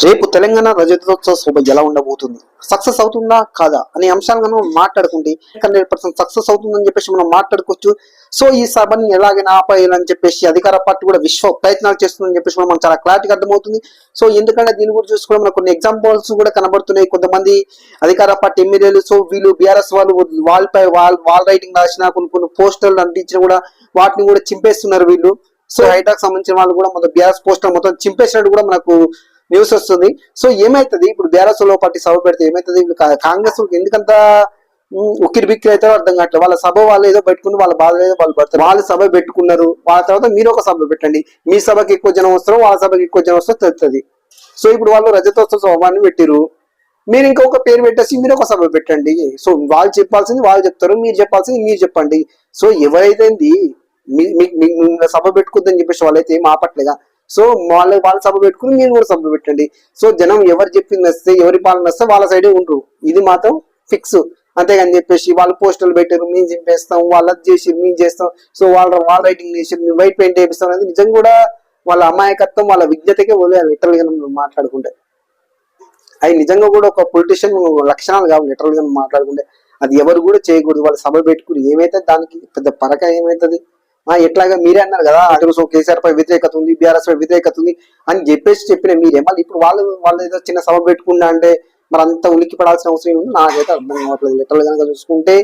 రేపు తెలంగాణ రజతోత్సవ శోభ ఎలా ఉండబోతుంది, సక్సెస్ అవుతుందా కాదా అనే అంశాలను మనం మాట్లాడుకుంటే 100% సక్సెస్ అవుతుందని చెప్పేసి మనం మాట్లాడుకోవచ్చు. సో ఈ సభని ఎలాగైనా ఆపేయాలని చెప్పేసి అధికార పార్టీ కూడా విశ్వ ప్రయత్నాలు చేస్తుందని చెప్పేసి మనం చాలా క్లారిటీగా అర్థమవుతుంది. సో ఎందుకంటే దీని గురించి చూసుకోవడం మనకు కొన్ని ఎగ్జాంపుల్స్ కూడా కనబడుతున్నాయి. కొంతమంది అధికార పార్టీ ఎమ్మెల్యేలు సో వీళ్ళు బీఆర్ఎస్ వాళ్ళు వాళ్ళపై వాల్ రైటింగ్ రాసిన కొన్ని పోస్టర్లు అంటించిన కూడా వాటిని కూడా చింపేస్తున్నారు వీళ్ళు. సో హైటాక్ సంబంధించిన వాళ్ళు కూడా మొత్తం బీఆర్ఎస్ పోస్టర్ మొత్తం చింపేసినట్టు కూడా మనకు న్యూస్ వస్తుంది. సో ఏమైతుంది ఇప్పుడు బీఆర్ఎస్ లో పార్టీ సభ పెడితే ఏమైతుంది, కాంగ్రెస్ ఎందుకంత ఉక్కిరి బిక్కిరి అవుతారో అర్థం కావట్లేదు. వాళ్ళ సభ వాళ్ళు ఏదో పెట్టుకుని వాళ్ళ బాధ ఏదో వాళ్ళు పడతారు. వాళ్ళ సభ పెట్టుకున్నారు, వాళ్ళ తర్వాత మీరు ఒక సభ పెట్టండి. మీ సభకి ఎక్కువ జనం వస్తారో వాళ్ళ సభకి ఎక్కువ జనం వస్తారో తెలుస్తుంది. సో ఇప్పుడు వాళ్ళు రజతోత్సవ సభని పెట్టిరు, మీరు ఇంకొక పేరు పెట్టేసి మీరు ఒక సభ పెట్టండి. సో వాళ్ళు చెప్పాల్సింది వాళ్ళు చెప్తారు, మీరు చెప్పాల్సింది మీరు చెప్పండి. సో ఎవరైతే సభ పెట్టుకుందని చెప్పేసి వాళ్ళైతే ఏం ఆపట్లేగా. సో వాళ్ళ సభ పెట్టుకుని మీరు కూడా సభ పెట్టండి. సో జనం ఎవరు చెప్పింది వస్తే ఎవరి పాలన వస్తే వాళ్ళ సైడే ఉండరు, ఇది మాత్రం ఫిక్స్. అంతేగాని చెప్పేసి వాళ్ళు పోస్టర్లు పెట్టారు మేము చింపేస్తాం, వాళ్ళు అది చేసి మేము చేస్తాం, సో వాళ్ళ రైటింగ్ చేసి మేము వైట్ పెయింట్ వేపిస్తాం అనేది నిజం కూడా వాళ్ళ అమాయకత్వం వాళ్ళ విజ్ఞతకే వదిలేయాలి. లిటరల్ గా మాట్లాడుకుంటే అవి నిజంగా కూడా ఒక పొలిటీషియన్ లక్షణాలు కావు. లిటరల్ గా మాట్లాడుకుంటే అది ఎవరు కూడా చేయకూడదు. వాళ్ళ సభ పెట్టుకుని ఏమైతే దానికి పెద్ద పరక ఏమైతుంది. ఎట్లాగా మీరే అన్నారు కదా అటు సో కేసీఆర్ పై వ్యతిరేకత ఉంది, బీఆర్ఎస్ పై వ్యతిరేకత ఉంది అని చెప్పిన మీరే మళ్ళీ ఇప్పుడు వాళ్ళు ఏదో చిన్న సభ పెట్టుకున్నా అంటే మరి అంత ఉలిక్కి పడాల్సిన అవసరం ఉంది నాకైతే అర్థం కావట్లేదు. లిటరల్ గా చూసుకుంటే